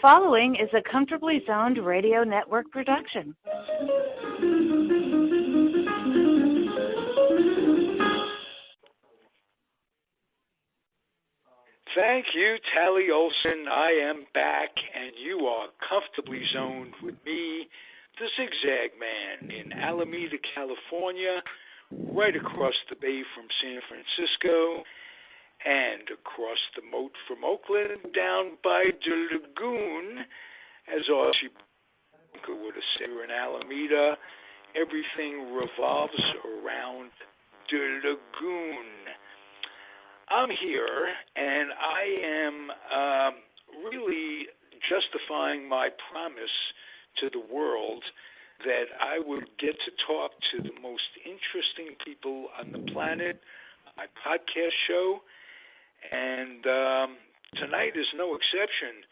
following is a Comfortably Zoned Radio Network production. Thank you, Tally Olson. I am back, and you are comfortably zoned with me, the Zig Zag Man, in Alameda, California, right across the bay from San Francisco, and across the moat from Oakland, down by the lagoon, as Archie would have said in Alameda. Everything revolves around the lagoon. I'm here, and I am really justifying my promise to the world that I would get to talk to the most interesting people on the planet, my podcast show, and tonight is no exception.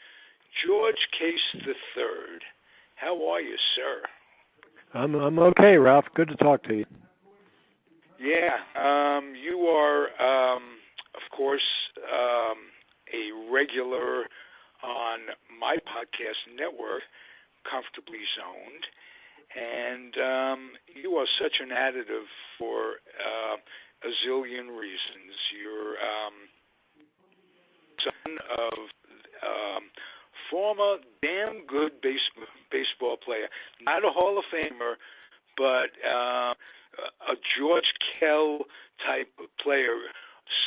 George Case III. How are you, sir? I'm okay, Ralph. Good to talk to you. Yeah, you are, of course, a regular on my podcast network, Comfortably Zoned, and you are such an additive for a zillion reasons. You're son of former damn good baseball player, not a Hall of Famer, but a George Kell type of player,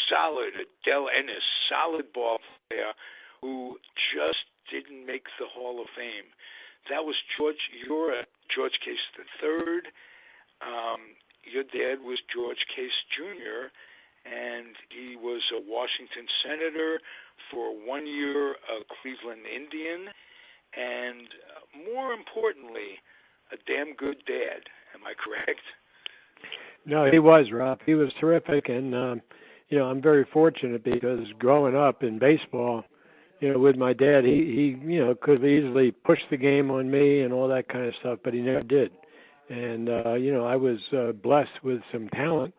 solid, a Del Ennis, solid ball player who just didn't make the Hall of Fame. That was George. You're George Case III. Your dad was George Case Jr., and he was a Washington senator for 1 year, a Cleveland Indian, and more importantly, a damn good dad. Am I correct? No, he was, Rob. He was terrific, and I'm very fortunate because growing up in baseball, with my dad, he could have easily pushed the game on me and all that kind of stuff, but he never did. And I was blessed with some talent.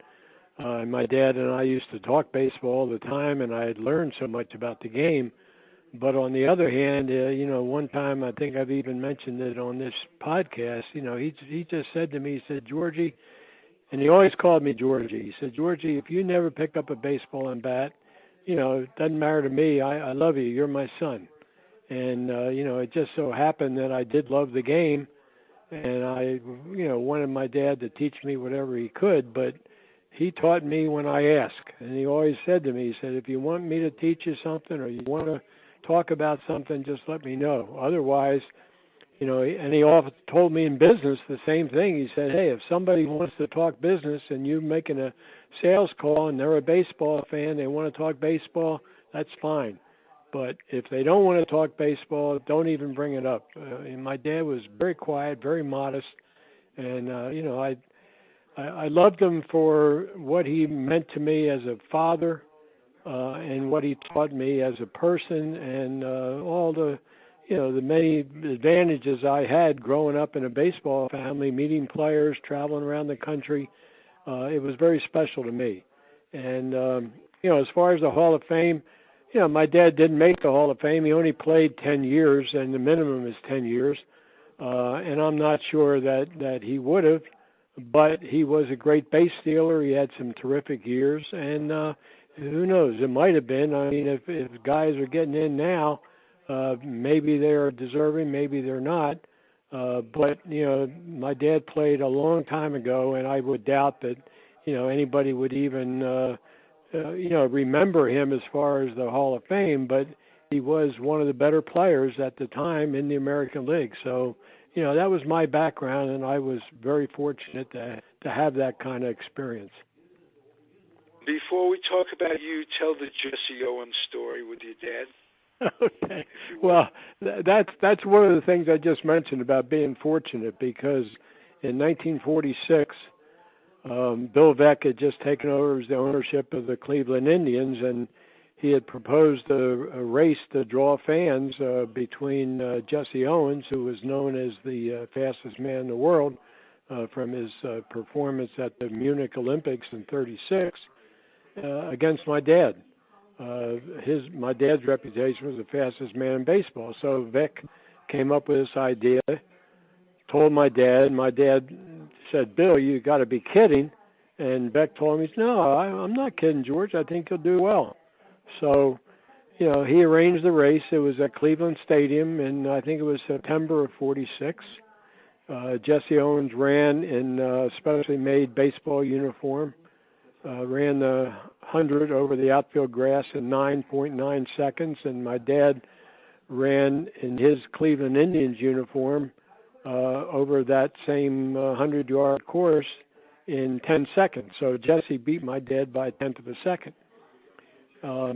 My dad and I used to talk baseball all the time, and I had learned so much about the game. But on the other hand, one time, I think I've even mentioned it on this podcast, he just said to me, he said, Georgie, and he always called me Georgie. He said, Georgie, if you never pick up a baseball and bat, it doesn't matter to me. I love you. You're my son. And, it just so happened that I did love the game, and I, wanted my dad to teach me whatever he could, but he taught me when I asked. And he always said to me, he said, if you want me to teach you something or you want to talk about something, just let me know. Otherwise, and he often told me in business the same thing. He said, hey, if somebody wants to talk business and you're making a sales call and they're a baseball fan, they want to talk baseball, that's fine. But if they don't want to talk baseball, don't even bring it up. And my dad was very quiet, very modest. And, I loved him for what he meant to me as a father and what he taught me as a person and all the many advantages I had growing up in a baseball family, meeting players, traveling around the country. It was very special to me. And, as far as the Hall of Fame, my dad didn't make the Hall of Fame. He only played 10 years, and the minimum is 10 years. And I'm not sure that he would have, but he was a great base stealer. He had some terrific years, and who knows? It might have been. I mean, if guys are getting in now, maybe they're deserving, maybe they're not. But, my dad played a long time ago, and I would doubt that, anybody would even, remember him as far as the Hall of Fame. But he was one of the better players at the time in the American League. So, that was my background, and I was very fortunate to have that kind of experience. Before we talk about you, tell the Jesse Owens story with your dad. Okay. Well, that's one of the things I just mentioned about being fortunate, because in 1946, Bill Veeck had just taken over as the ownership of the Cleveland Indians, and he had proposed a race to draw fans between Jesse Owens, who was known as the fastest man in the world from his performance at the Munich Olympics in '36, against my dad. my dad's reputation was the fastest man in baseball. So Vic came up with this idea, told my dad, and my dad said, "Bill, you got to be kidding." And Beck told him, "No, I'm not kidding, George. I think you'll do well." So, he arranged the race. It was at Cleveland Stadium, and I think it was September of '46. Jesse Owens ran in a specially made baseball uniform, ran the 100 over the outfield grass in 9.9 seconds, and my dad ran in his Cleveland Indians uniform over that same 100-yard course in 10 seconds. So Jesse beat my dad by a tenth of a second. A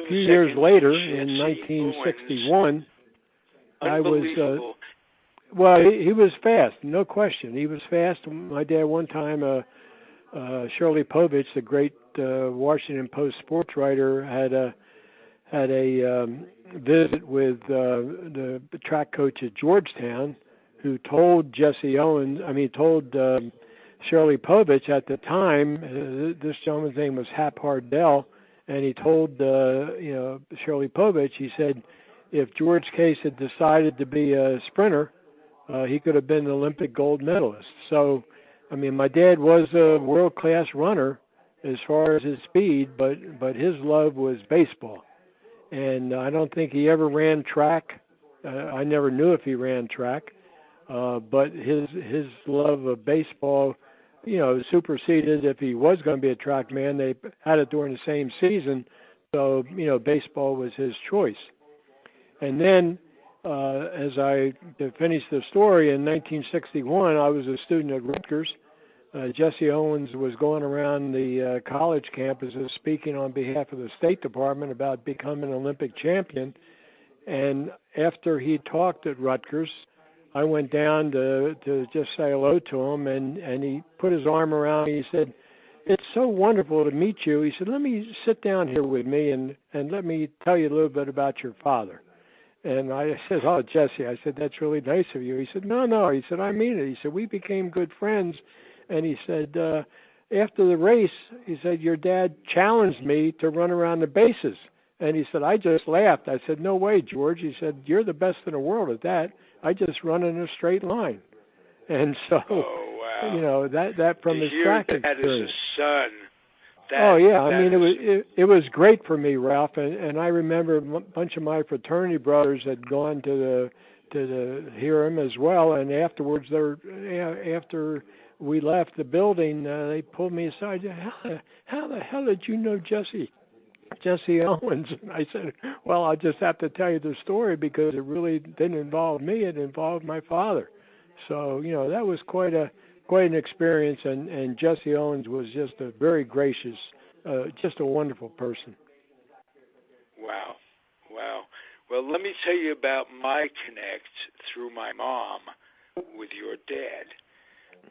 few years later, in 1961, I was... Well, he was fast, no question. He was fast. My dad one time, Shirley Povich, the great Washington Post sports writer, had a visit with the track coach at Georgetown, who told told Shirley Povich at the time. This gentleman's name was Hap Hardell, and he told Shirley Povich. He said, if George Case had decided to be a sprinter, he could have been an Olympic gold medalist. So, my dad was a world-class runner as far as his speed, but his love was baseball. And I don't think he ever ran track. I never knew if he ran track. But his love of baseball, superseded if he was going to be a track man. They had it during the same season. So, baseball was his choice. And then, as I finished the story, in 1961, I was a student at Rutgers. Jesse Owens was going around the college campuses speaking on behalf of the State Department about becoming an Olympic champion. And after he talked at Rutgers, I went down to just say hello to him, and he put his arm around me. He said, "It's so wonderful to meet you." He said, "Let me sit down here with me and let me tell you a little bit about your father." And I said, "Oh, Jesse," I said, "that's really nice of you." He said, No. He said, "I mean it." He said, "We became good friends." And he said, after the race, he said, "Your dad challenged me to run around the bases." And he said, "I just laughed." I said, "No way, George." He said, "You're the best in the world at that. I just run in a straight line." And so, that from his track experience. That is a son. It was great for me, Ralph, and I remember a bunch of my fraternity brothers had gone to hear him as well, and afterwards, after we left the building, they pulled me aside. How the hell did you know Jesse Owens? And I said, "Well, I'll just have to tell you the story because it really didn't involve me; it involved my father." So that was quite an experience, and Jesse Owens was just a very gracious, just a wonderful person. Wow. Well, let me tell you about my connect through my mom with your dad.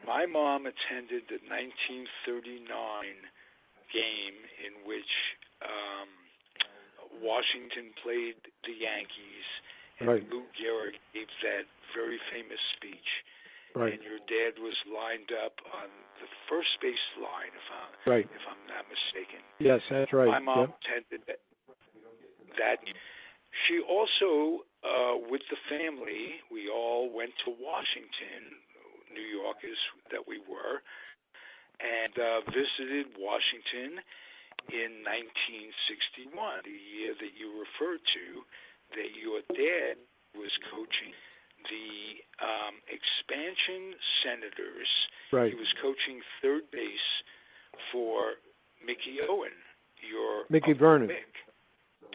My mom attended the 1939 game in which Washington played the Yankees, and right. Lou Gehrig gave that very famous speech. Right. And your dad was lined up on the first base line, if I'm not mistaken. Yes, that's right. My mom attended that. She also, with the family, we all went to Washington, New Yorkers that we were, and visited Washington in 1961, the year that you referred to, that your dad was coaching the expansion Senators. Right. He was coaching third base for Mickey Owen, Mickey Vernon.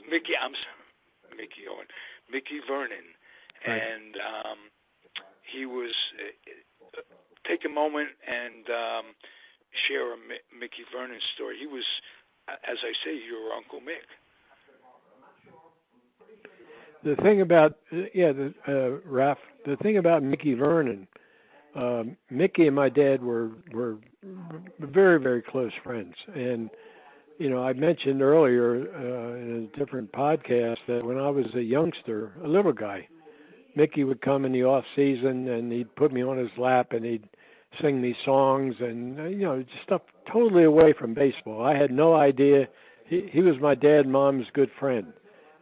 Mickey Owen. Mickey Vernon. Right. And he was, take a moment and share a Mickey Vernon story. He was, as I say, your Uncle Mick. The thing about, Raph, the thing about Mickey Vernon, Mickey and my dad were very, very close friends. And, I mentioned earlier in a different podcast that when I was a youngster, a little guy, Mickey would come in the off season and he'd put me on his lap and he'd sing me songs and, just stuff totally away from baseball. I had no idea he was my dad and mom's good friend.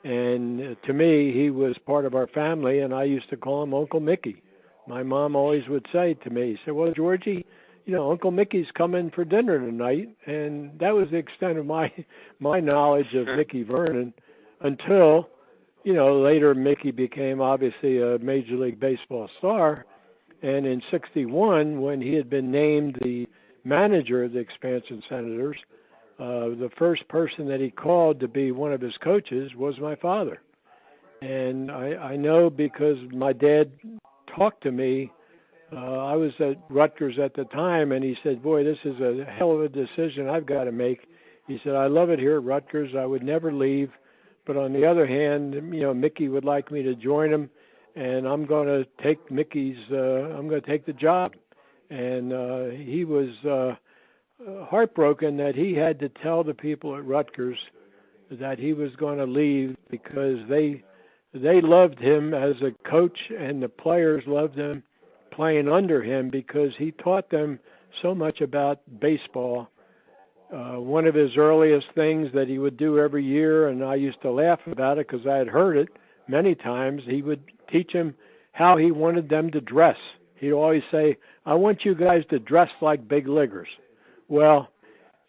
And to me, he was part of our family, and I used to call him Uncle Mickey. My mom always would say to me, well, Georgie, Uncle Mickey's coming for dinner tonight. And that was the extent of my knowledge of Mickey Vernon until, later Mickey became obviously a Major League Baseball star. And in '61, when he had been named the manager of the Expansion Senators, the first person that he called to be one of his coaches was my father. And I know because my dad talked to me. I was at Rutgers at the time, and he said, boy, this is a hell of a decision I've got to make. He said, I love it here at Rutgers. I would never leave. But on the other hand, Mickey would like me to join him, and I'm going to take I'm going to take the job. And he was heartbroken that he had to tell the people at Rutgers that he was going to leave because they loved him as a coach, and the players loved him playing under him because he taught them so much about baseball. One of his earliest things that he would do every year, and I used to laugh about it because I had heard it many times, he would teach them how he wanted them to dress. He'd always say, I want you guys to dress like big leaguers. Well,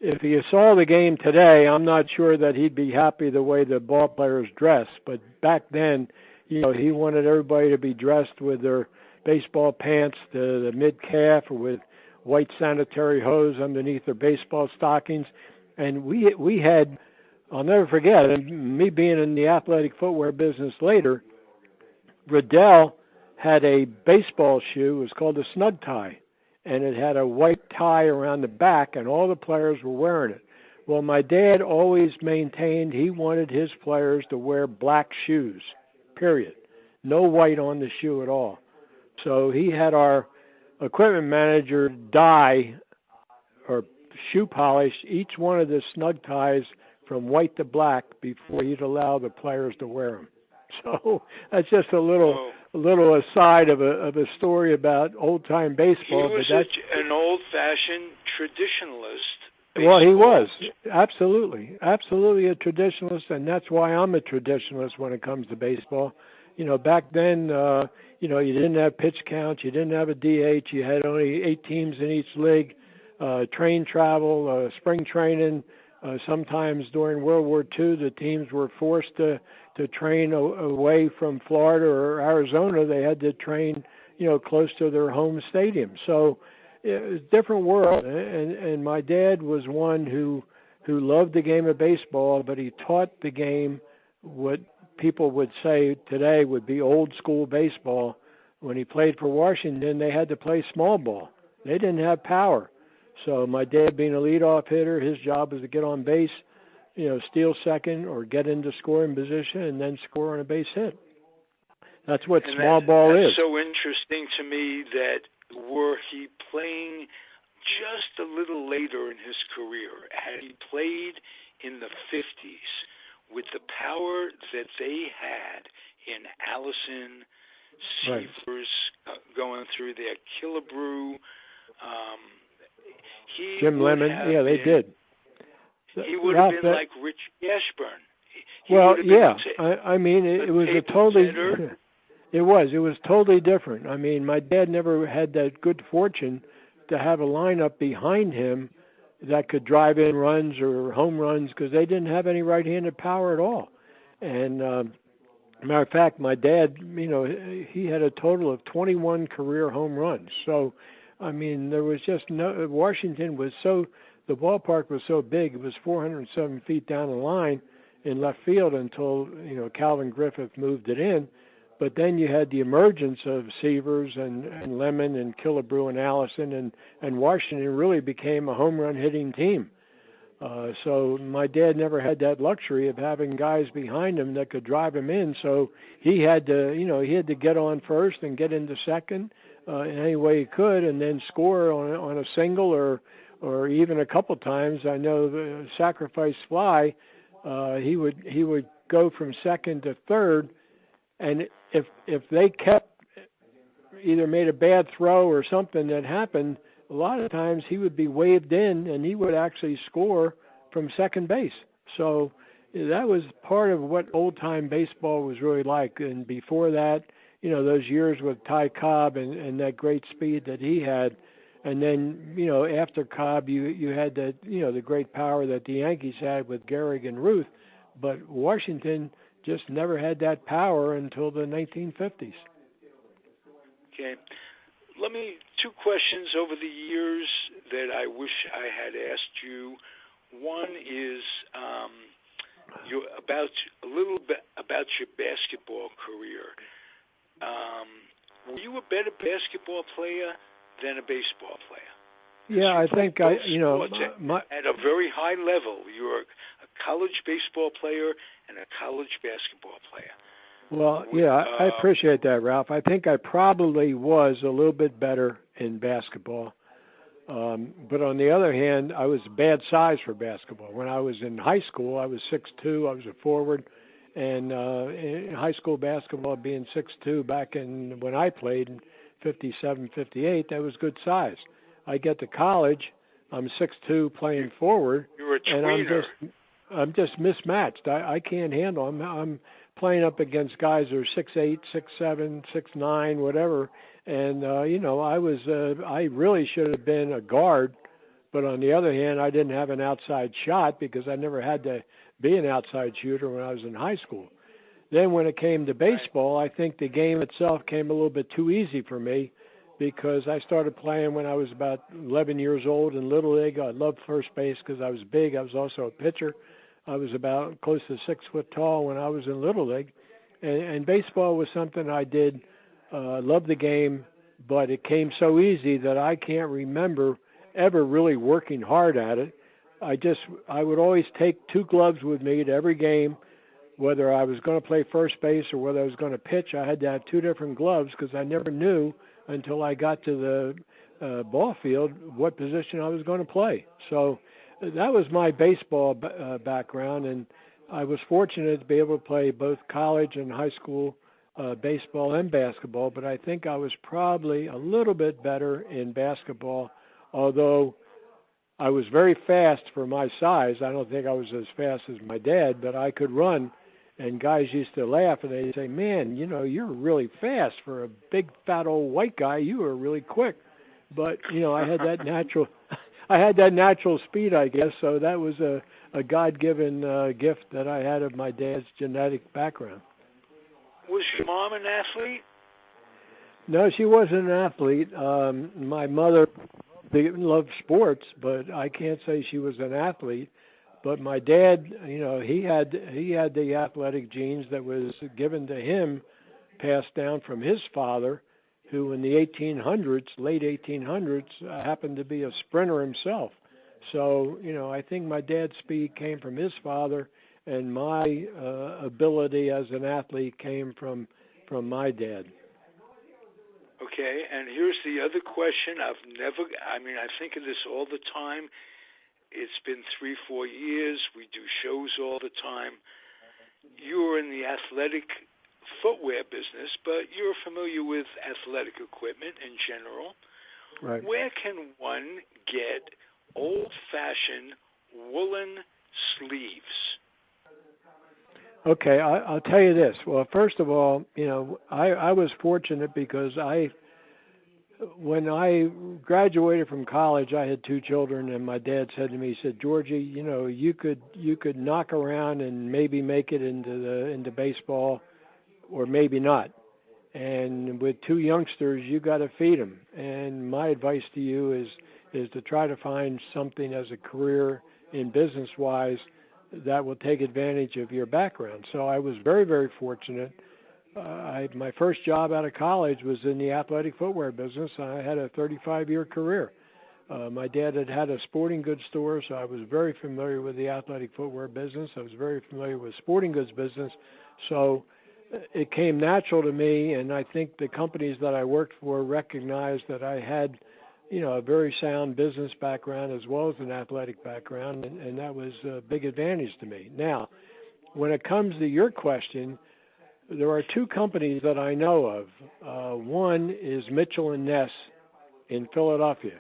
if you saw the game today, I'm not sure that he'd be happy the way the ball players dress. But back then, he wanted everybody to be dressed with their baseball pants to the mid-calf or with white sanitary hose underneath their baseball stockings. And we had, I'll never forget, and me being in the athletic footwear business later, Riddell had a baseball shoe. It was called a snug tie. And it had a white tie around the back, and all the players were wearing it. Well, my dad always maintained he wanted his players to wear black shoes, period. No white on the shoe at all. So he had our equipment manager dye or shoe polish each one of the snug ties from white to black before he'd allow the players to wear them. So that's just a little aside of a story about old time baseball. He was an old-fashioned traditionalist. Well, he was absolutely a traditionalist, and that's why I'm a traditionalist when it comes to baseball. Back then, you didn't have pitch counts, you didn't have a DH, you had only 8 teams in each league. Train travel, spring training. Sometimes during World War II, the teams were forced to train away from Florida or Arizona. They had to train, close to their home stadium. So it was a different world. And my dad was one who loved the game of baseball, but he taught the game what people would say today would be old school baseball. When he played for Washington, they had to play small ball. They didn't have power. So my dad being a leadoff hitter, his job was to get on base, steal second or get into scoring position and then score on a base hit. That's what small ball is. It's so interesting to me that were he playing just a little later in his career, had he played in the 50s with the power that they had in Allison, Seavers, going through their Killebrew, Jim Lemon, they did. He would have been like Rich Ashburn. I mean, it was a totally. It was totally different. I mean, my dad never had that good fortune to have a lineup behind him that could drive in runs or home runs because they didn't have any right-handed power at all. And matter of fact, my dad, he had a total of 21 career home runs. So, I mean, there was just Washington was the ballpark was so big, it was 407 feet down the line in left field until, Calvin Griffith moved it in. But then you had the emergence of Seavers and Lemon and Killebrew and Allison, and Washington really became a home run hitting team. So my dad never had that luxury of having guys behind him that could drive him in. So he had to get on first and get into second in any way he could, and then score on a single or even a couple times. I know the sacrifice fly. He would go from second to third, and if they kept either made a bad throw or something that happened, a lot of times he would be waved in and he would actually score from second base. So that was part of what old-time baseball was really like. And before that, those years with Ty Cobb and that great speed that he had. And then, after Cobb, you had that, the great power that the Yankees had with Gehrig and Ruth. But Washington just never had that power until the 1950s. Okay. Two questions over the years that I wish I had asked you. One is a little bit about your basketball career. Were you a better basketball player than a baseball player? Yeah, I think at a very high level. You were a college baseball player and a college basketball player. Well, yeah, I appreciate that, Ralph. I think I probably was a little bit better in basketball. But on the other hand, I was bad size for basketball. When I was in high school, I was 6'2". I was a forward. And in high school basketball, being 6'2", back when I played in 57, 58, that was good size. I get to college, I'm 6'2", playing forward, You're a tweener. And I'm just mismatched. I can't handle. I'm playing up against guys that are 6'8", 6'7", 6'9", whatever. And I really should have been a guard, but on the other hand, I didn't have an outside shot because I never had to be an outside shooter when I was in high school. Then when it came to baseball, I think the game itself came a little bit too easy for me because I started playing when I was about 11 years old in Little League. I loved first base because I was big. I was also a pitcher. I was about close to 6 foot tall when I was in Little League. And baseball was something I did, loved the game, but it came so easy that I can't remember ever really working hard at it. I would always take 2 gloves with me to every game, whether I was going to play first base or whether I was going to pitch. I had to have 2 different gloves because I never knew until I got to the ball field what position I was going to play. So that was my baseball background, and I was fortunate to be able to play both college and high school baseball and basketball, but I think I was probably a little bit better in basketball, although I was very fast for my size. I don't think I was as fast as my dad, but I could run, and guys used to laugh, and they'd say, man, you're really fast for a big, fat old white guy. You were really quick. But, I had that natural speed, I guess, so that was a God-given gift that I had of my dad's genetic background. Was your mom an athlete? No, she wasn't an athlete. My mother loved sports, but I can't say she was an athlete. But my dad, he had the athletic genes that was given to him, passed down from his father, who in the late 1800s, happened to be a sprinter himself. So, I think my dad's speed came from his father, and my ability as an athlete came from my dad. Okay, and here's the other question. I think of this all the time. It's been 3-4 years. We do shows all the time. You're in the athletic footwear business, but you're familiar with athletic equipment in general. Right. Where can one get old-fashioned woolen sleeves? Okay, I'll tell you this. Well, first of all, I was fortunate because when I graduated from college, I had 2 children, and my dad said to me, he said, Georgie, you could knock around and maybe make it into baseball, or maybe not. And with 2 youngsters, you got to feed them. And my advice to you is to try to find something as a career in business-wise that will take advantage of your background. So I was very, very fortunate. My first job out of college was in the athletic footwear business. I had a 35-year career. My dad had a sporting goods store, so I was very familiar with the athletic footwear business. I was very familiar with sporting goods business. So it came natural to me, and I think the companies that I worked for recognized that I had a very sound business background as well as an athletic background, and that was a big advantage to me. Now, when it comes to your question, there are 2 companies that I know of. One is Mitchell & Ness in Philadelphia.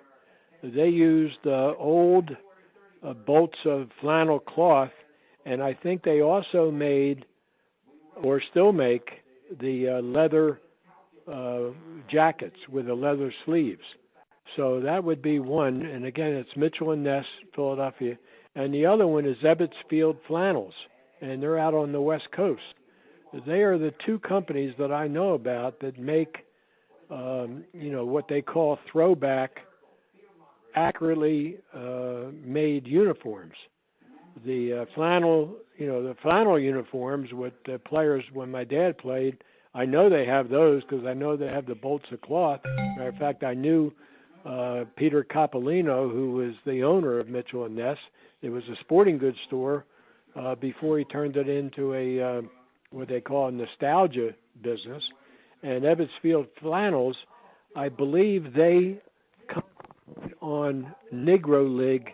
They used old bolts of flannel cloth, and I think they also made, or still make, the leather jackets with the leather sleeves. So that would be one. And again, it's Mitchell & Ness, Philadelphia. And the other one is Ebbets Field Flannels, and they're out on the West Coast. They are the two companies that I know about that make, what they call throwback, accurately made uniforms. The flannel uniforms with the players when my dad played, I know they have those because I know they have the bolts of cloth. Matter of fact, I knew Peter Coppolino, who was the owner of Mitchell & Ness. It was a sporting goods store before he turned it into a what they call a nostalgia business. And Ebbets Field Flannels, I believe they come on Negro League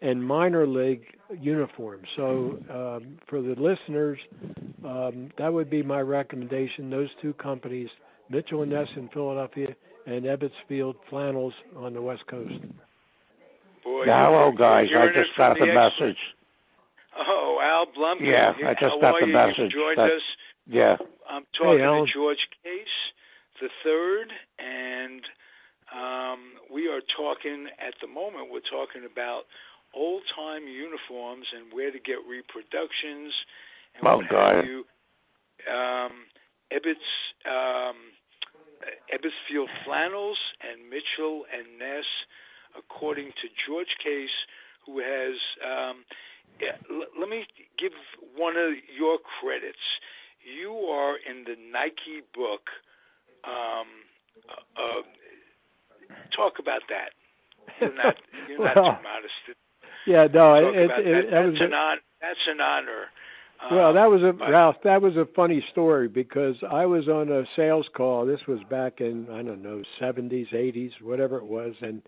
and minor league uniforms. So for the listeners, that would be my recommendation. Those two companies, Mitchell & Ness in Philadelphia and Ebbets Field Flannels on the West Coast. Boy, hello, guys. I just got the message. Oh, Al Blumkin. Yeah, I just got the message. Joined us. Yeah. I'm talking to George Case the third, and we are talking at the moment. We're talking about old-time uniforms and where to get reproductions and what have you. Ebbets Field Flannels and Mitchell & Ness, according to George Case, who has. Let me give one of your credits. You are in the Nike book. Talk about that. You're not too modest. Yeah, no, that's an honor. Well, Ralph. That was a funny story because I was on a sales call. This was back in 70s, 80s, whatever it was, and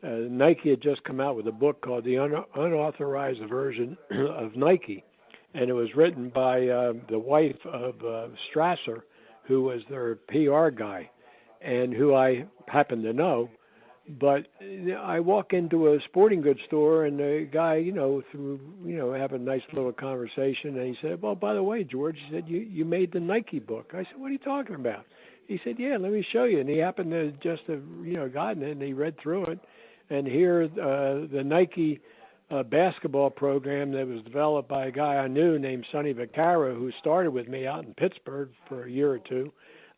Nike had just come out with a book called The Unauthorized Version of Nike, and it was written by the wife of Strasser, who was their PR guy, and who I happen to know. But I walk into a sporting goods store, and the guy, have a nice little conversation, and he said, "Well, by the way, George," he said, you made the Nike book. I said, "What are you talking about?" He said, "Yeah, let me show you." And he happened to just have, gotten it, and he read through it. And here, the Nike basketball program that was developed by a guy I knew named Sonny Vaccaro, who started with me out in Pittsburgh for a year or two,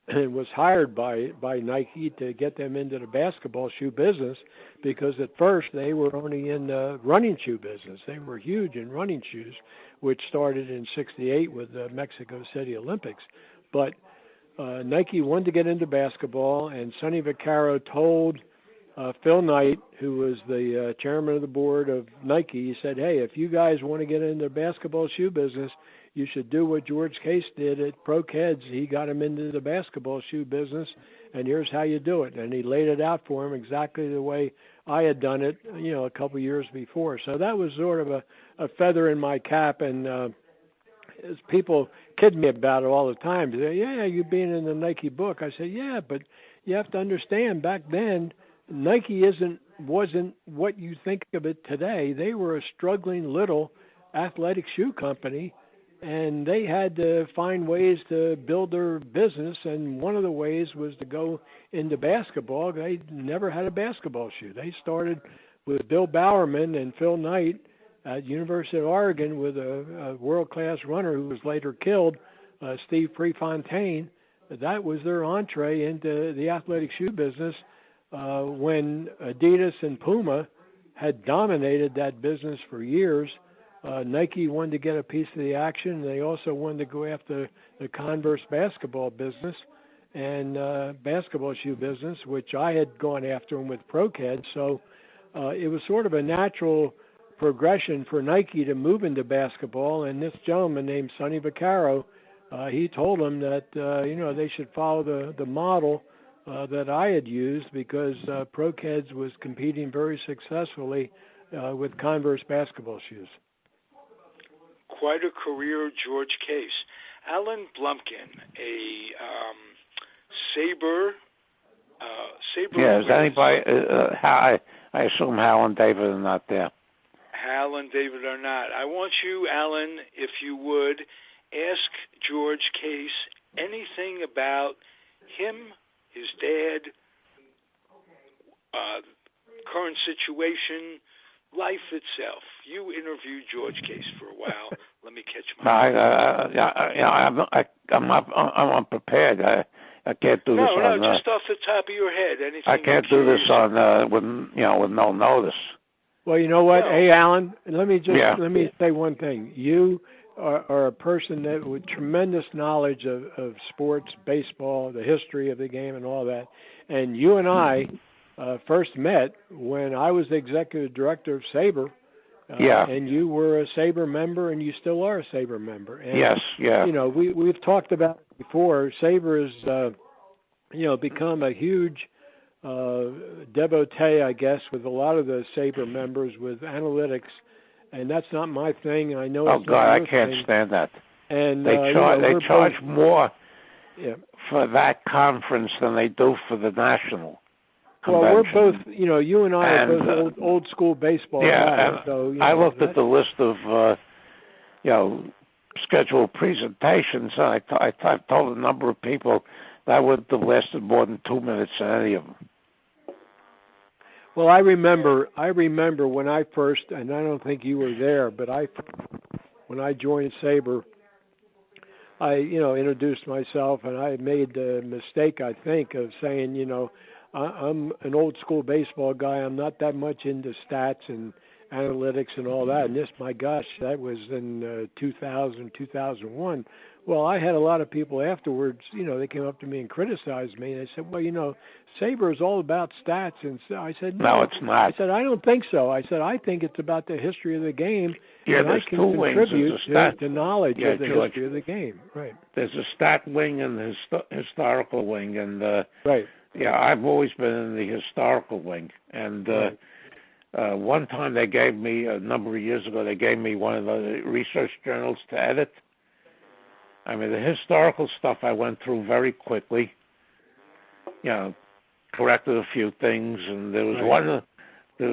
and was hired by Nike to get them into the basketball shoe business, because at first they were only in the running shoe business. They were huge in running shoes, which started in '68 with the Mexico City Olympics. But Nike wanted to get into basketball, and Sonny Vaccaro told Phil Knight, who was the chairman of the board of Nike, he said, "Hey, if you guys want to get into the basketball shoe business, you should do what George Case did at Pro Keds. He got him into the basketball shoe business, and here's how you do it." And he laid it out for him exactly the way I had done it, a couple of years before. So that was sort of a feather in my cap, and people kid me about it all the time. They say, "Yeah, you being in the Nike book." I say, "Yeah, but you have to understand, back then, Nike wasn't what you think of it today. They were a struggling little athletic shoe company, and they had to find ways to build their business, and one of the ways was to go into basketball. They never had a basketball shoe. They started with Bill Bowerman and Phil Knight at University of Oregon with a world-class runner who was later killed, Steve Prefontaine. That was their entree into the athletic shoe business when Adidas and Puma had dominated that business for years. Nike wanted to get a piece of the action. They also wanted to go after the Converse basketball business and basketball shoe business, which I had gone after them with Pro Keds. So it was sort of a natural progression for Nike to move into basketball. And this gentleman named Sonny Vaccaro, he told them that they should follow the model that I had used, because Pro Keds was competing very successfully with Converse basketball shoes. Quite a career, George Case. Alan Blumkin, a Sabre. Yeah, is anybody? I assume Hal and David are not there. Alan, David, or not. I want you, Alan, if you would, ask George Case anything about him, his dad, current situation, life itself. You interviewed George Case for a while. Let me catch my. I'm unprepared. I can't do this. No, just off the top of your head. Anything. I can't do this on with no notice. Well, you know what, No. Hey, Alan, let me say one thing. You are a person that with tremendous knowledge of sports, baseball, the history of the game, and all that. And you and I first met when I was the executive director of Sabre. And you were a Sabre member, and you still are a Sabre member. And, yes, yeah. You know, we've talked about it before. Sabre has, become a huge devotee, I guess, with a lot of the Sabre members with analytics, and that's not my thing. I know. Oh God, I can't stand that. And they charge more for that conference than they do for the national. Well, we're both, you and I are both old school baseball guys. So, I looked at the list of, scheduled presentations, and I told a number of people that wouldn't have lasted more than 2 minutes in any of them. Well, I remember when I first, and I don't think you were there, but when I joined Sabre, I, introduced myself, and I made the mistake, I think, of saying, I'm an old school baseball guy. I'm not that much into stats and analytics and all that. And this, my gosh, that was in 2000, 2001. Well, I had a lot of people afterwards, they came up to me and criticized me. They said, well, Sabre is all about stats. And so I said, no, it's not. I said, I don't think so. I said, I think it's about the history of the game. Yeah, and there's I can two wings. contribute to knowledge of the history of the game. Right. There's a stat wing and the historical wing. And right. Yeah, I've always been in the historical wing. And one time they gave me, a number of years ago, they gave me one of the research journals to edit. I mean, the historical stuff I went through very quickly, corrected a few things, and there was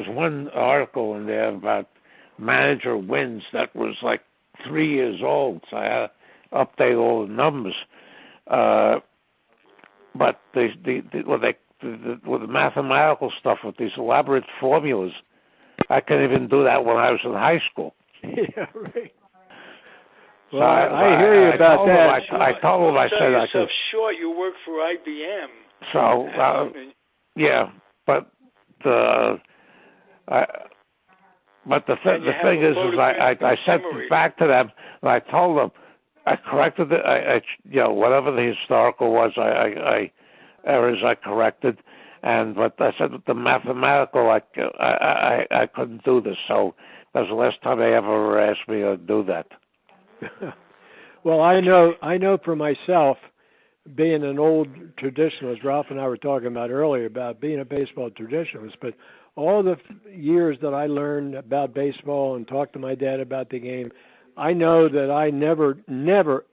one article in there about manager wins that was like 3 years old, so I had to update all the numbers. But with the mathematical stuff, with these elaborate formulas, I couldn't even do that when I was in high school. Yeah, right. Well, so I hear you about that. I told him, I said, I could. Short, you work for IBM. So, yeah, but the thing is I sent it back to them, and I told them I corrected it. Whatever the historical was, errors I corrected, but I said that the mathematical I couldn't do this. So that was the last time they ever asked me to do that. Well, I know for myself, being an old traditionalist, Ralph and I were talking about earlier about being a baseball traditionalist, but all the years that I learned about baseball and talked to my dad about the game, I know that I never,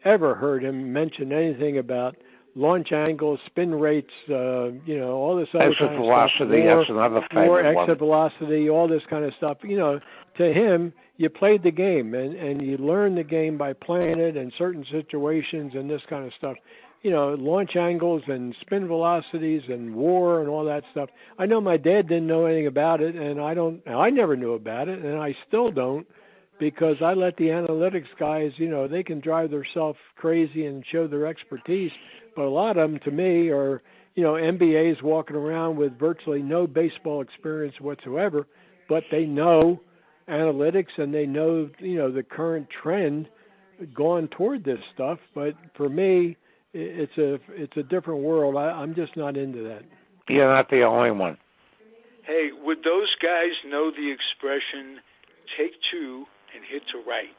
ever heard him mention anything about launch angles, spin rates, all this other exit kind velocity, of stuff. That's another favorite exit velocity, all this kind of stuff. To him, you played the game, and you learned the game by playing it in certain situations and this kind of stuff. Launch angles and spin velocities and WAR and all that stuff. I know my dad didn't know anything about it, and I never knew about it, and I still don't, because I let the analytics guys, they can drive themselves crazy and show their expertise, but a lot of them, to me, are, MBAs walking around with virtually no baseball experience whatsoever, but they know analytics and they know, the current trend going toward this stuff. But for me, it's a different world. I'm just not into that. You're not the only one. Hey, would those guys know the expression "take two and hit to right"?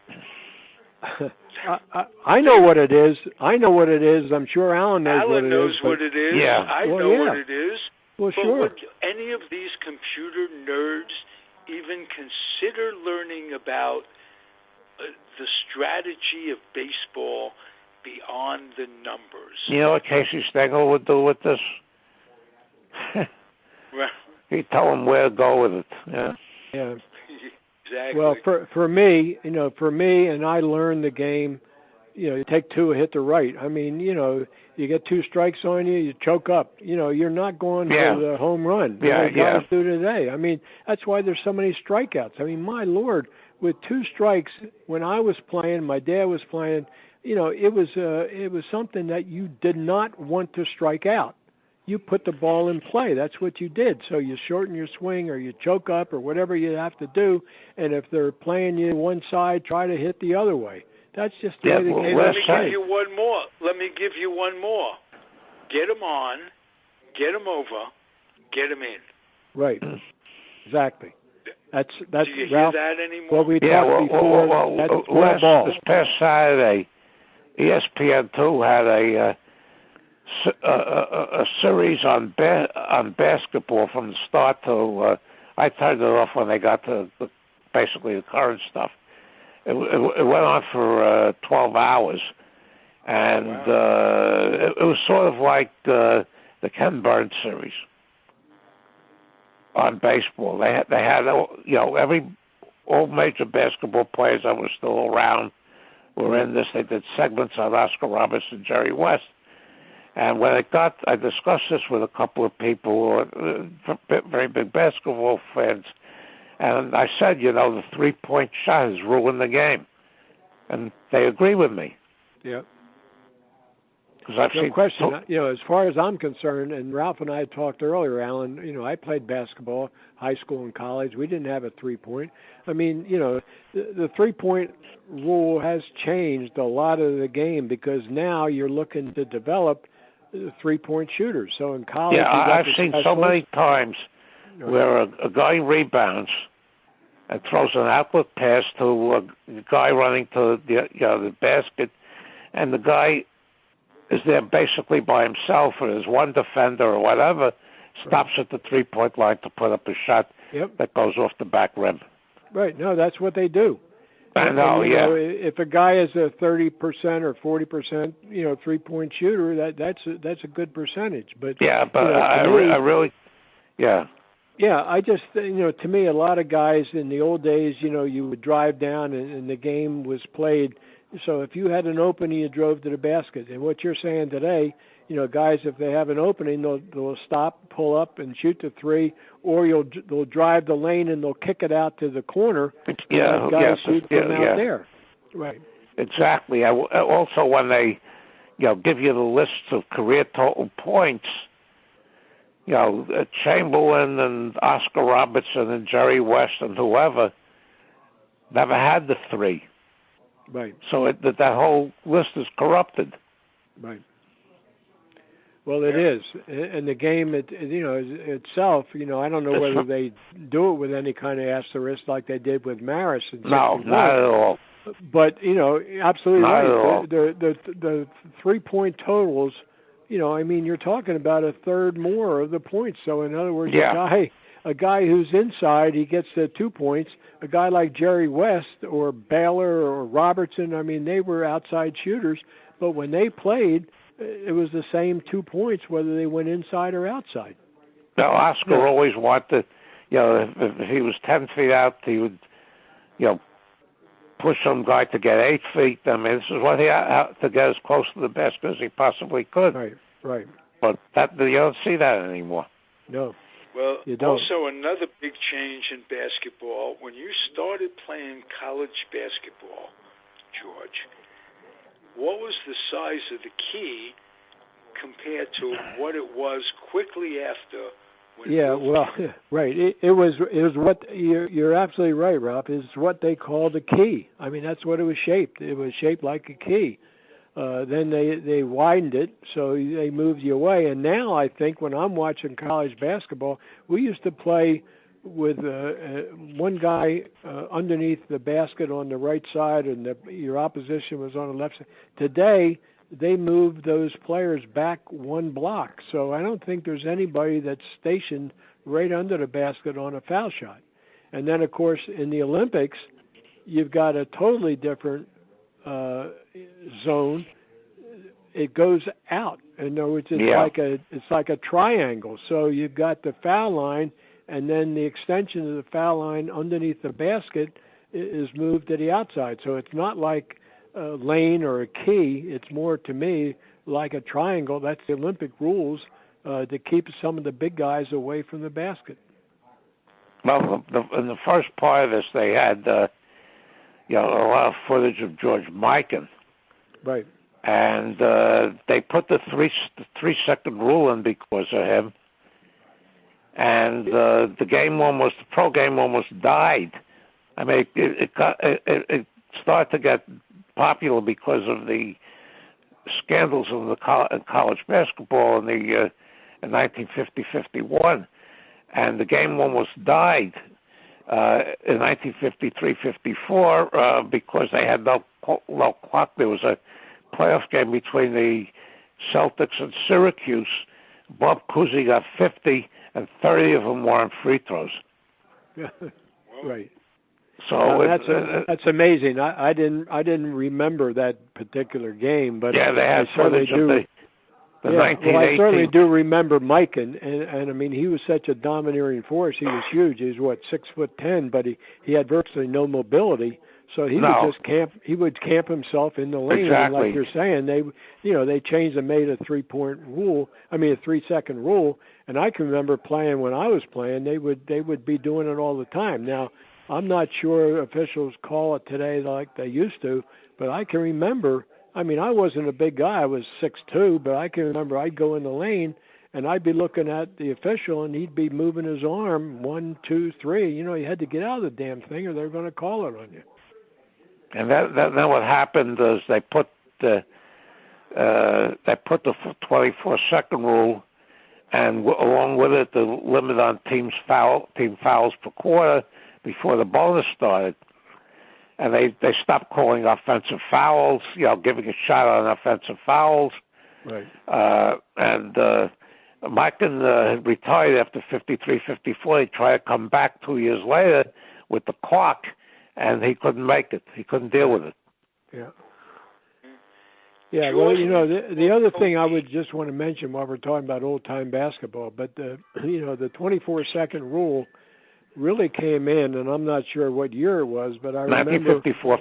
I know what it is. I'm sure Alan knows what it is. Alan knows what it is. Yeah. I know what it is. Well, but sure. would any of these computer nerds even consider learning about the strategy of baseball beyond the numbers? You know what Casey Stengel would do with this? He'd tell them where to go with it. Yeah. Yeah. Exactly. Well, for me, and I learned the game. You take two, hit the right. I mean, you get two strikes on you, you choke up. You're not going for the home run. Guys do today. I mean, that's why there's so many strikeouts. I mean, my Lord, with two strikes, when I was playing, my dad was playing. It was something that you did not want to strike out. You put the ball in play. That's what you did. So you shorten your swing or you choke up or whatever you have to do. And if they're playing you one side, try to hit the other way. That's just the way the game is. Let me give you one more. Get them on, get them over, get them in. Right. Exactly. That's Do you Ralph, hear that anymore? What we talked before. That's this past Saturday, ESPN2 had a series on basketball from the start to. I turned it off when they got to basically the current stuff. It went on for 12 hours, and it was sort of like the Ken Burns series on baseball. They had all major basketball players that were still around were in this. They did segments on Oscar Roberts and Jerry West. And when I discussed this with a couple of people who are very big basketball fans, and I said, the three-point shot has ruined the game. And they agree with me. Yeah. No question. As far as I'm concerned, and Ralph and I had talked earlier, Alan, I played basketball, high school and college. We didn't have a three-point. I mean, the three-point rule has changed a lot of the game because now you're looking to develop three-point shooters. So in college, I've seen so many times where a guy rebounds and throws an outlet pass to a guy running to the basket, and the guy is there basically by himself, or there's one defender or whatever, stops at the three-point line to put up a shot that goes off the back rim. Right. No, that's what they do. I know, if a guy is a 30% or 40%, three-point shooter, that's a good percentage. But I really. Yeah, I just, to me, a lot of guys in the old days, you would drive down and the game was played. So if you had an opening, you drove to the basket. And what you're saying today, guys, if they have an opening, they'll stop, pull up, and shoot the three, or they'll drive the lane and they'll kick it out to the corner. Guys shoot from out there. Right. Exactly. Also, when they, give you the lists of career total points, Chamberlain and Oscar Robertson and Jerry West and whoever never had the three. Right. So that whole list is corrupted. Right. Well, it is, and the game, itself. I don't know whether they do it with any kind of asterisk like they did with Maris. No, not at all. But absolutely not right. At all. The 3-point totals. You're talking about a third more of the points. So in other words, a guy who's inside, he gets the 2 points. A guy like Jerry West or Baylor or Robertson, they were outside shooters, but when they played, it was the same 2 points whether they went inside or outside. Now, Oscar always wanted, if he was 10 feet out, he would, push some guy to get 8 feet. This is what he had to get as close to the basket as he possibly could. Right. But you don't see that anymore. No. Well, you don't. Also another big change in basketball, when you started playing college basketball, George, what was the size of the key compared to what it was quickly after? Right. It was what you're absolutely right, Rob. It's what they called a key. That's what it was shaped. It was shaped like a key. Then they widened it, so they moved you away. And now I think when I'm watching college basketball, we used to play with one guy underneath the basket on the right side, and your opposition was on the left side. Today, they moved those players back one block. So I don't think there's anybody that's stationed right under the basket on a foul shot. And then, of course, in the Olympics, you've got a totally different zone. It goes out. In other words, it's like a triangle. So you've got the foul line, and then the extension of the foul line underneath the basket is moved to the outside. So it's not like a lane or a key. It's more, to me, like a triangle. That's the Olympic rules to keep some of the big guys away from the basket. Well, in the first part of this, they had a lot of footage of George Mikan. Right. And they put the 3-second rule in because of him. And the pro game almost died. I mean, it started to get popular because of the scandals in the college basketball in 1950-51, and the game almost died in 1953-54 because they had no clock. There was a playoff game between the Celtics and Syracuse. Bob Cousy got 50, and 30 of them were on free throws. Right. So that's amazing. I didn't remember that particular game, but yeah, they had footage of the 1918. Well, I certainly do remember Mike, and I mean, he was such a domineering force. He was huge. He was 6'10", but he had virtually no mobility. So he would just camp. He would camp himself in the lane. Exactly. And like you're saying, they changed and made a 3-second rule. And I can remember playing when I was playing. They would be doing it all the time. Now, I'm not sure officials call it today like they used to, but I can remember. I mean, I wasn't a big guy. I was 6'2", but I can remember I'd go in the lane and I'd be looking at the official, and he'd be moving his arm 1, 2, 3. You had to get out of the damn thing, or they're going to call it on you. And then what happened is they put the 24-second rule, and along with it, the limit on team fouls per quarter before the bonus started. And they stopped calling offensive fouls, giving a shot on offensive fouls. Right. And Mikan had retired after 53-54. He tried to come back 2 years later with the clock, and he couldn't make it. He couldn't deal with it. Yeah. Yeah, well, the other thing I would just want to mention while we're talking about old-time basketball, but the 24-second rule really came in, and I'm not sure what year it was, but I remember 1954-55 was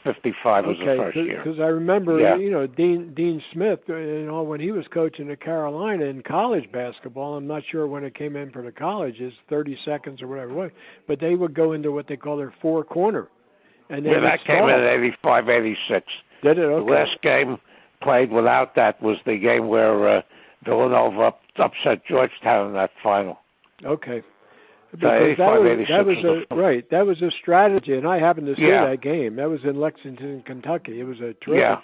the first year. Because I remember, Dean Smith, when he was coaching at Carolina in college basketball, I'm not sure when it came in for the colleges, 30 seconds or whatever it was, but they would go into what they call their four-corner. And that came in at 85-86. Did it? Okay. The last game played without that was the game where Villanova upset Georgetown in that final. Okay. Because that was a strategy, and I happened to see that game. That was in Lexington, Kentucky. It was a terrific,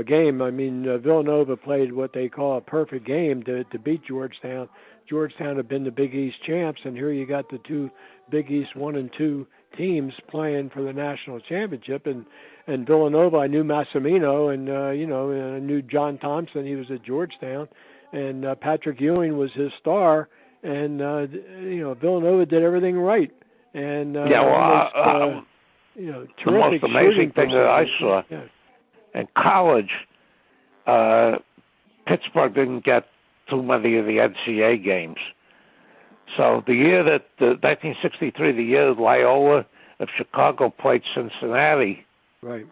game. I mean, Villanova played what they call a perfect game to beat Georgetown. Georgetown had been the Big East champs, and here you got the two Big East 1 and 2 teams playing for the national championship. And Villanova, I knew Massimino, and I knew John Thompson. He was at Georgetown, and Patrick Ewing was his star. And Villanova did everything right, and the most amazing thing that I saw in college, Pittsburgh didn't get too many of the NCAA games. So the year that 1963, the year that Loyola of Chicago played Cincinnati, right?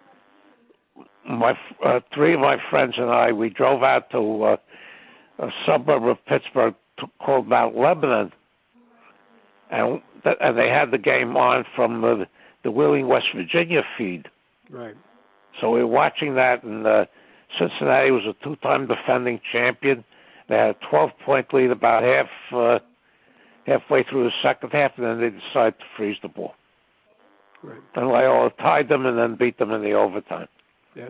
Three of my friends and I, we drove out to a suburb of Pittsburgh called Mount Lebanon, and they had the game on from the Wheeling, West Virginia feed. Right. So we were watching that, and Cincinnati was a 2-time defending champion. They had a 12-point lead about halfway through the second half, and then they decided to freeze the ball. Right. And Loyola tied them and then beat them in the overtime. Yeah.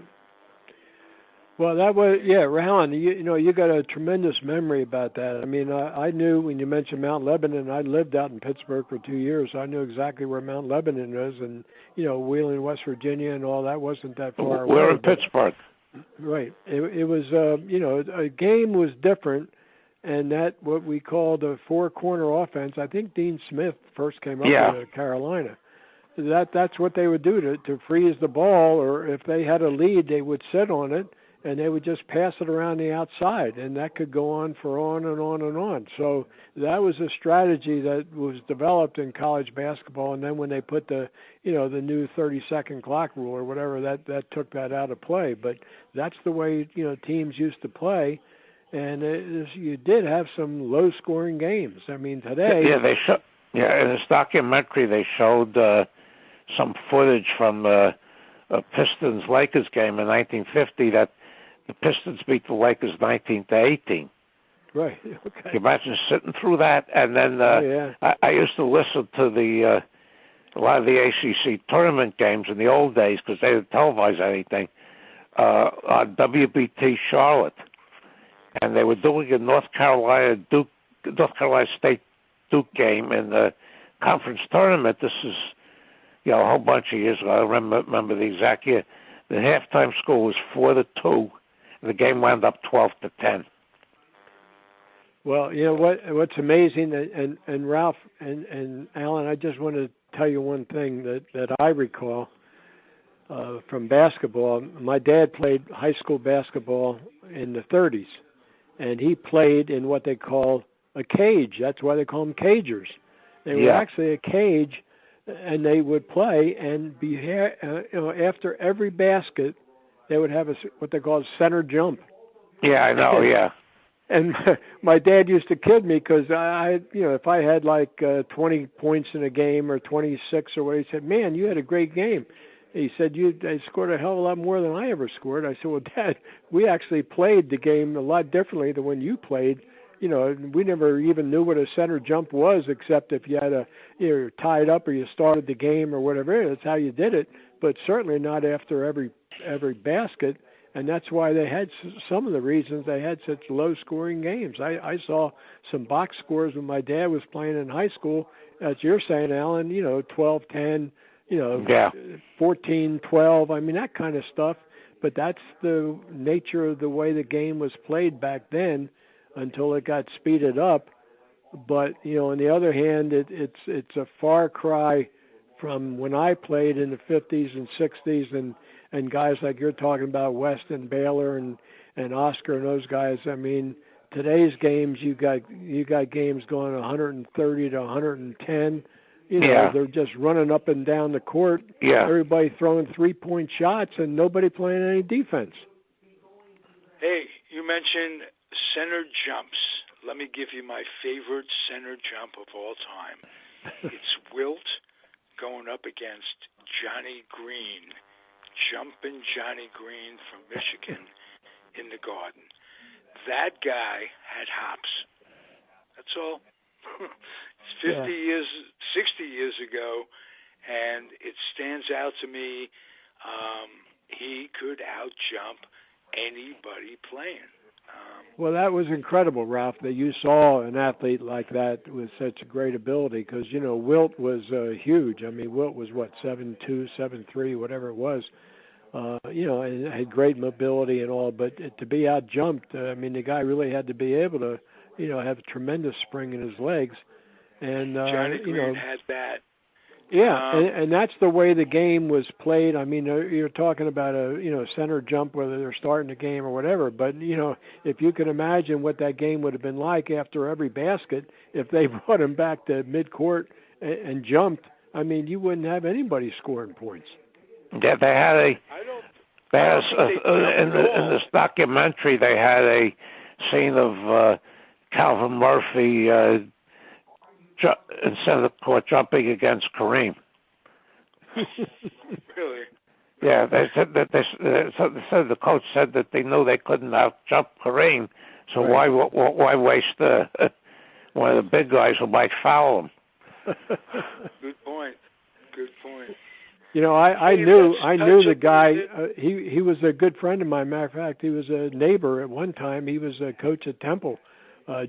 Well, that was, Rahan, you got a tremendous memory about that. I mean, I knew when you mentioned Mount Lebanon, I lived out in Pittsburgh for 2 years, so I knew exactly where Mount Lebanon is, and, Wheeling, West Virginia and all that wasn't that far away. We're in Pittsburgh. Right. It was, a game was different, and that what we called a four-corner offense, I think Dean Smith first came up with it at Carolina. That's what they would do to freeze the ball, or if they had a lead, they would sit on it, and they would just pass it around the outside, and that could go on for on and on and on. So that was a strategy that was developed in college basketball, and then when they put the new 30-second clock rule or whatever, that took that out of play. But that's the way teams used to play, and you did have some low-scoring games. I mean, today. Yeah, in this documentary they showed some footage from a Pistons-Lakers game in 1950 that the Pistons beat the Lakers 19-18. Right. Okay. Can you imagine sitting through that? And then I used to listen to a lot of the ACC tournament games in the old days because they didn't televise anything on WBT Charlotte, and they were doing a North Carolina State Duke game in the conference tournament. This is a whole bunch of years ago. I remember the exact year. The halftime score was 4-2, and the game wound up 12-10. Well, what's amazing, and Ralph and Alan, I just want to tell you one thing that I recall from basketball. My dad played high school basketball in the 30s, and he played in what they call a cage. That's why they call them cagers. They were actually a cage, and they would play and be after every basket, they would have what they call a center jump. Yeah, I know. Yeah. And my dad used to kid me because if I had like 20 points in a game or 26 or what, he said, "Man, you had a great game." He said, "I scored a hell of a lot more than I ever scored." I said, "Well, Dad, we actually played the game a lot differently than when you played. We never even knew what a center jump was, except if you had you're tied up or you started the game or whatever. That's how you did it, but certainly not after every basket." And that's why they had some of the reasons they had such low-scoring games. I saw some box scores when my dad was playing in high school, as you're saying, Alan, 12-10, 14-12. I mean, that kind of stuff. But that's the nature of the way the game was played back then until it got speeded up. But, on the other hand, it's a far cry from when I played in the 50s and 60s and guys like you're talking about, West and Baylor and Oscar and those guys. I mean, today's games, you got games going 130 to 110. They're just running up and down the court. Yeah. Everybody throwing 3-point shots and nobody playing any defense. Hey, you mentioned center jumps. Let me give you my favorite center jump of all time. It's Wilt going up against Johnny Green. Jumping Johnny Green from Michigan in the Garden. That guy had hops. That's all. It's 50 years, 60 years ago, and it stands out to me. He could out-jump anybody playing. Well, that was incredible, Ralph, that you saw an athlete like that with such a great ability because, Wilt was huge. I mean, Wilt was, 7'2", 7'3", whatever it was, and had great mobility and all. But to be out-jumped, I mean, the guy really had to be able to, have a tremendous spring in his legs. And Johnny Green had that. Yeah, and that's the way the game was played. I mean, you're talking about a center jump, whether they're starting the game or whatever. But if you can imagine what that game would have been like after every basket, if they brought him back to midcourt and jumped, I mean, you wouldn't have anybody scoring points. Yeah, they had in this documentary they had a scene of Calvin Murphy. In center court jumping against Kareem. Really? Yeah, they said that the coach said that they knew they couldn't out-jump Kareem, so right. why waste one of the big guys who might foul him? Good point. I knew the guy. He was a good friend of mine. Matter of fact, he was a neighbor at one time. He was a coach at Temple,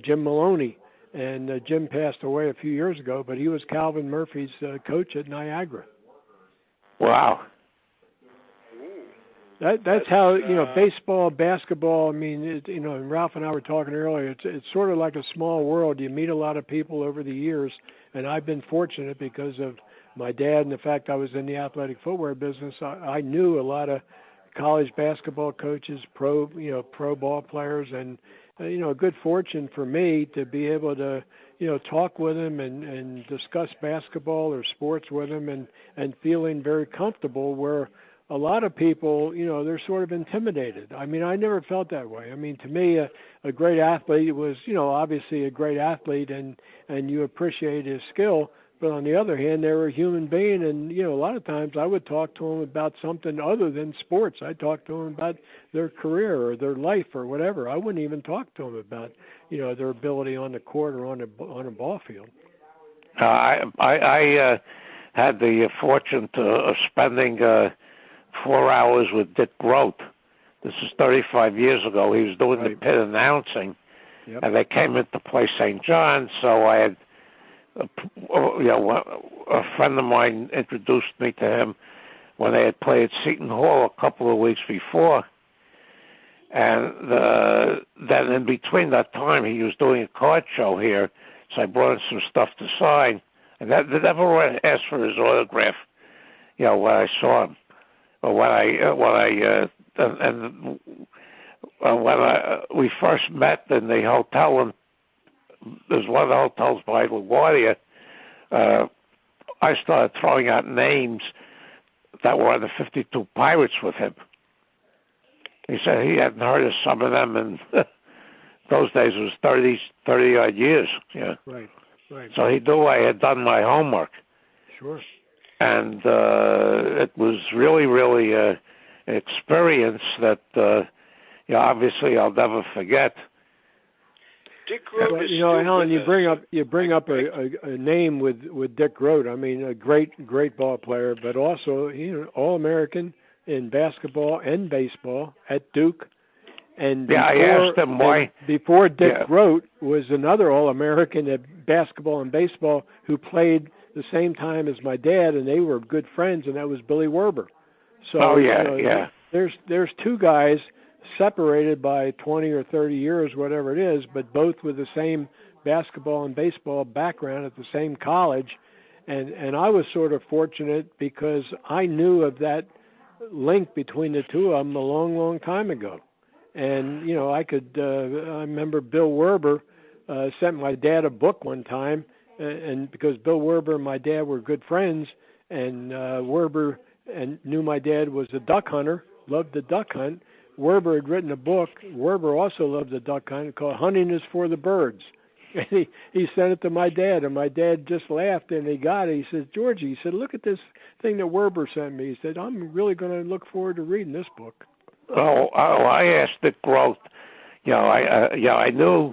Jim Maloney. And Jim passed away a few years ago, but he was Calvin Murphy's coach at Niagara. Wow. That's how, baseball, basketball, I mean, and Ralph and I were talking earlier, it's sort of like a small world. You meet a lot of people over the years, and I've been fortunate because of my dad and the fact I was in the athletic footwear business. I knew a lot of college basketball coaches, pro ball players, and a good fortune for me to be able to talk with them and discuss basketball or sports with them, and feeling very comfortable, where a lot of people, they're sort of intimidated. I mean, I never felt that way. I mean, to me, a great athlete was, obviously a great athlete, and you appreciate his skill. But on the other hand, they were a human being, and, a lot of times I would talk to them about something other than sports. I'd talk to them about their career or their life or whatever. I wouldn't even talk to them about, their ability on the court or on a ball field. I had the fortune of spending 4 hours with Dick Grote. This is 35 years ago. He was doing the pit announcing, and they came in to play St. John's, so I had a friend of mine introduced me to him when they had played at Seton Hall a couple of weeks before. And then in between that time, he was doing a card show here, so I brought in some stuff to sign. And I never asked for his autograph, when I saw him, or we first met in the hotel in there's one of the hotels by LaGuardia. I started throwing out names that were on the 52 Pirates with him. He said he hadn't heard of some of them, and those days it was 30-odd years. Yeah. Right. So he knew I had done my homework. Sure. And it was really, really an experience that, obviously I'll never forget. Dick Grote is Alan, you bring up a name with Dick Grote. I mean, a great ball player, but also All-American in basketball and baseball at Duke. And I asked him why. Before Dick Grote was another All-American at basketball and baseball who played the same time as my dad, and they were good friends, and that was Billy Werber. So there's two guys separated by 20 or 30 years, whatever it is, but both with the same basketball and baseball background at the same college. And I was sort of fortunate because I knew of that link between the two of them a long, long time ago. And, I remember Bill Werber sent my dad a book one time, and because Bill Werber and my dad were good friends, and Werber knew my dad was a duck hunter, loved the duck hunt. Werber had written a book. Werber also loved the duck hunt called Hunting is for the Birds. And he sent it to my dad, and my dad just laughed, and he got it. He said, Georgie, he said, look at this thing that Werber sent me. He said, I'm really going to look forward to reading this book. I asked Dick Grote. I knew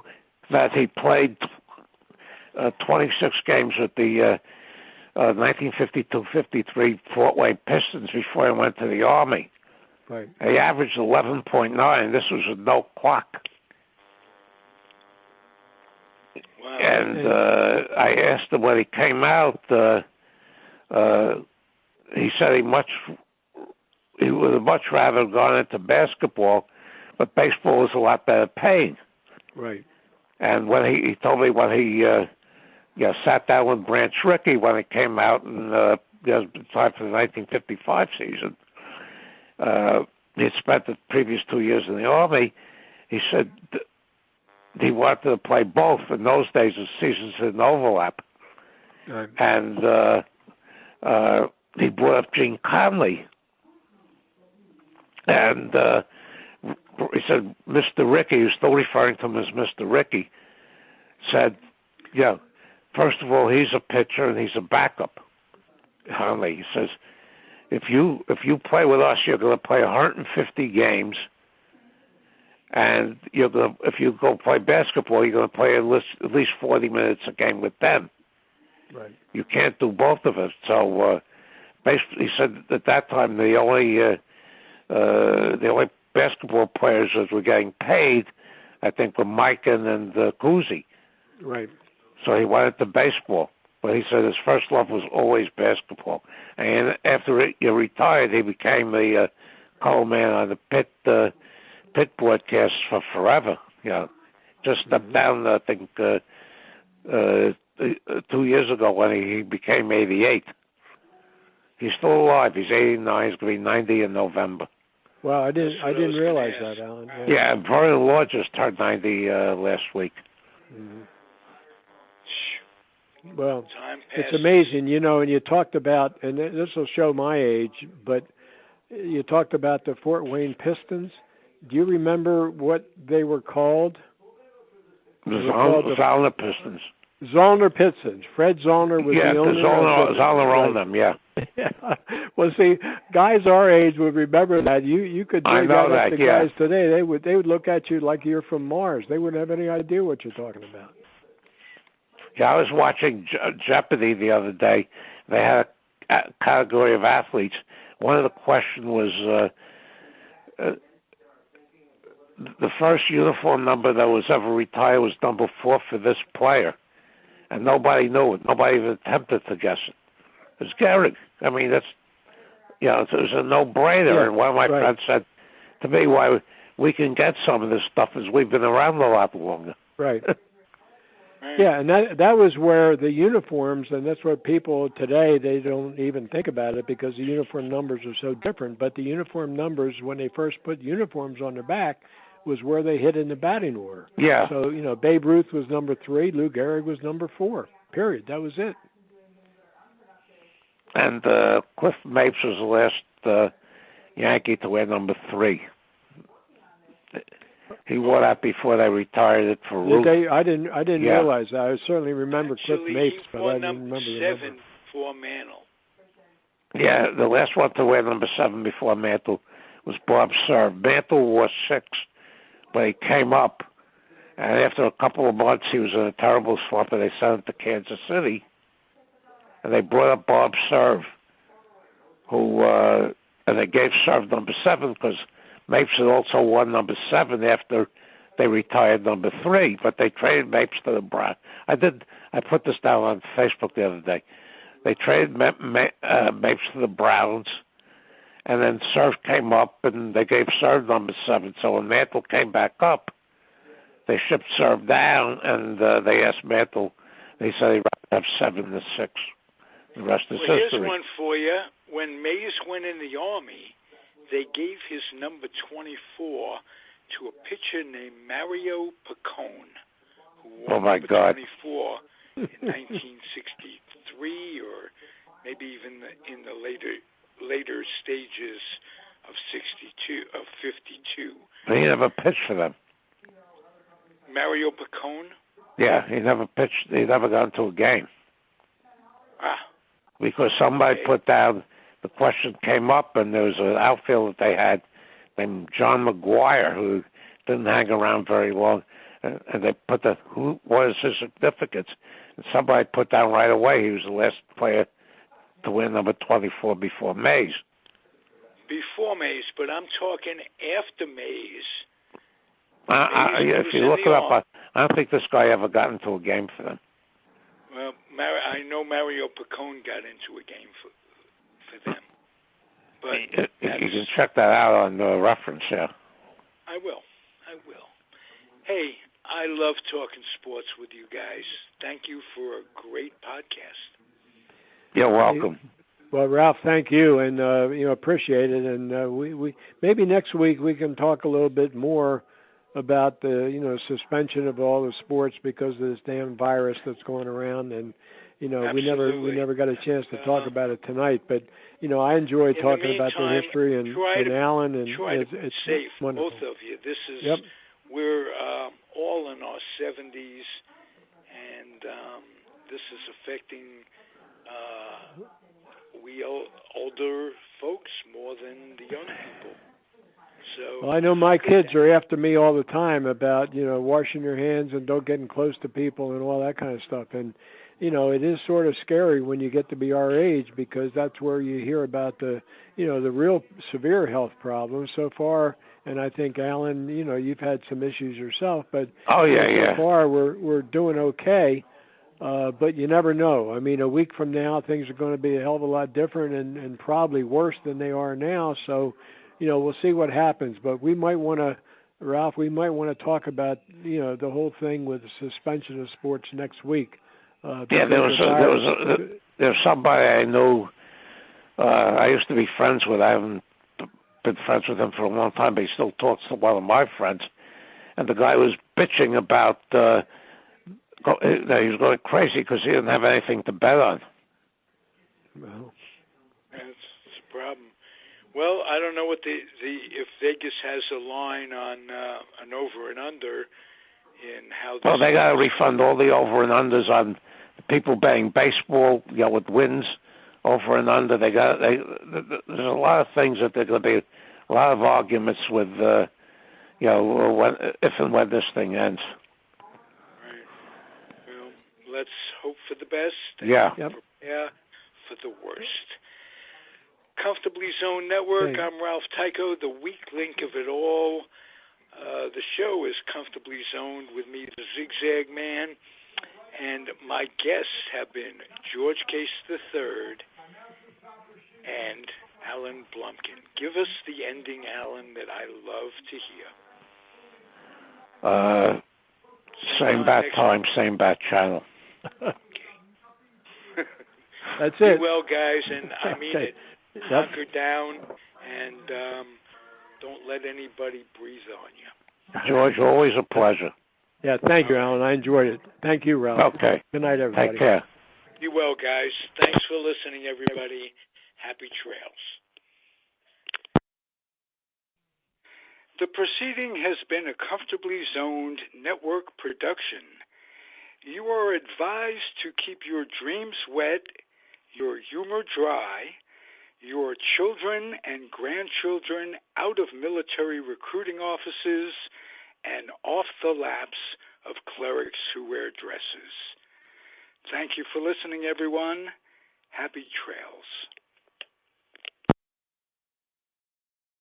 that he played 26 games with the 1952-53 Fort Wayne Pistons before he went to the Army. Right. He averaged 11.9. This was with no clock. Wow. And I asked him when he came out. He said he would have much rather gone into basketball, but baseball was a lot better paid. Right. And when he told me when he sat down with Branch Rickey when it came out in time for the 1955 season. He had spent the previous 2 years in the Army. He said he wanted to play both. In those days, the seasons didn't overlap. Right. And he brought up Gene Conley. And he said, Mr. Rickey, he was still referring to him as Mr. Rickey, said, first of all, he's a pitcher and he's a backup. Conley, he says, if you play with us, you're going to play 150 games, and if you go play basketball, you're going to play at least 40 minutes a game with them. Right. You can't do both of it. So, basically, he said at that time the only basketball players that were getting paid, I think, were Mikan and Cousy. Right. So he went into baseball. But he said his first love was always basketball. And after he retired, he became a color man on the pit broadcasts for forever. Just stepped down, I think, 2 years ago when he became 88. He's still alive. He's 89. He's going to be 90 in November. Well, I didn't realize that, Alan. Yeah, Brian Law just turned 90 last week. Mm-hmm. Well, it's amazing, and you talked about, and this will show my age, but you talked about the Fort Wayne Pistons. Do you remember what they were called? Zollner Pistons. Zollner Pistons. Fred Zollner was the owner. Zollner owned them, yeah. Well, see, guys our age would remember that. You could dig that up to guys today. They would look at you like you're from Mars. They wouldn't have any idea what you're talking about. Yeah, I was watching Jeopardy the other day. They had a category of athletes. One of the questions was the first uniform number that was ever retired was number 4 for this player. And nobody knew it. Nobody even attempted to guess it. It was Gehrig. I mean, that's, it was a no-brainer. Yeah, and one of my friends said to me, why we can get some of this stuff is we've been around a lot longer. Right. Yeah, and that was where the uniforms, and that's what people today, they don't even think about it because the uniform numbers are so different. But the uniform numbers, when they first put uniforms on their back, was where they hit in the batting order. Yeah. So, Babe Ruth was number 3, Lou Gehrig was number 4, period. That was it. And Cliff Mapes was the last Yankee to wear number 3. He wore that before they retired it for Ruth. I didn't realize that. I certainly remember Cliff Mapes, but I didn't remember the number. 7 for Mantle. Yeah, the last one to wear number 7 before Mantle was Bob Cerv. Mantle wore 6, but he came up, and after a couple of months, he was in a terrible slump, and they sent him to Kansas City, and they brought up Bob Cerv, and they gave Cerv number 7 because Mapes had also won number 7 after they retired number 3, but they traded Mapes to the Browns. I put this down on Facebook the other day. They traded Mapes to the Browns, and then Cerv came up, and they gave Cerv number 7. So when Mantle came back up, they shipped Cerv down, and they asked Mantle. They said he'd rather have 7 than 6. The rest is history. Here's one for you. When Mays went in the Army, they gave his number 24 to a pitcher named Mario Pacone, who wore number 24 in 1963, or maybe even in the later stages of 52. He never pitched for them. Mario Pacone? Yeah, he never pitched. He never got into a game. Because somebody put down, the question came up, and there was an outfield that they had named John McGuire, who didn't hang around very long, and they put what is his significance? And somebody put down right away he was the last player to win number 24 before Mays. Before Mays, but I'm talking after Mays. If you look it up, I don't think this guy ever got into a game for them. Well, I know Mario Pacone got into a game for them. But you can check that out on the reference, yeah. I will. Hey, I love talking sports with you guys. Thank you for a great podcast. You're welcome. Well, Ralph, thank you, and appreciate it. And we maybe next week we can talk a little bit more about the suspension of all the sports because of this damn virus that's going around, and we never got a chance to talk about it tonight. But I enjoy talking about the history and Alan, and it's safe, wonderful. both of you. This is we're all in our 70s, and this is affecting we older folks more than the young people. So, well, I know my kids are after me all the time about, washing your hands and don't getting close to people and all that kind of stuff. And, it is sort of scary when you get to be our age because that's where you hear about the real severe health problems so far. And I think, Alan, you've had some issues yourself, but so far we're doing okay. But you never know. I mean, a week from now, things are going to be a hell of a lot different and probably worse than they are now. So, we'll see what happens, but we might want to, Ralph, talk about, the whole thing with the suspension of sports next week. There's somebody I knew, I used to be friends with. I haven't been friends with him for a long time, but he still talks to one of my friends. And the guy was bitching about he was going crazy because he didn't have anything to bet on. Well, that's a problem. Well, I don't know what if Vegas has a line on an over and under in how. Well, they got to refund all the over and unders on people betting baseball, with wins over and under. There's a lot of things that they're going to be a lot of arguments with. If and when this thing ends. Right. Well, let's hope for the best. Yeah. Yep. Prepare for the worst. Comfortably Zoned Network. I'm Ralph Tyko, the weak link of it all. The show is Comfortably Zoned with me, the Zig Zag Man, and my guests have been George Case III and Alan Blumkin. Give us the ending, Alan, that I love to hear. Same bat time, same bat channel. That's it. Be well, guys, and I mean it. Hunker down and don't let anybody breathe on you. George, always a pleasure. Yeah, thank you, Alan. I enjoyed it. Thank you, Ralph. Okay. Good night, everybody. Take care. Be well, guys. Thanks for listening, everybody. Happy trails. The proceeding has been a Comfortably Zoned Network production. You are advised to keep your dreams wet, your humor dry, your children and grandchildren out of military recruiting offices and off the laps of clerics who wear dresses. Thank you for listening, everyone. Happy trails.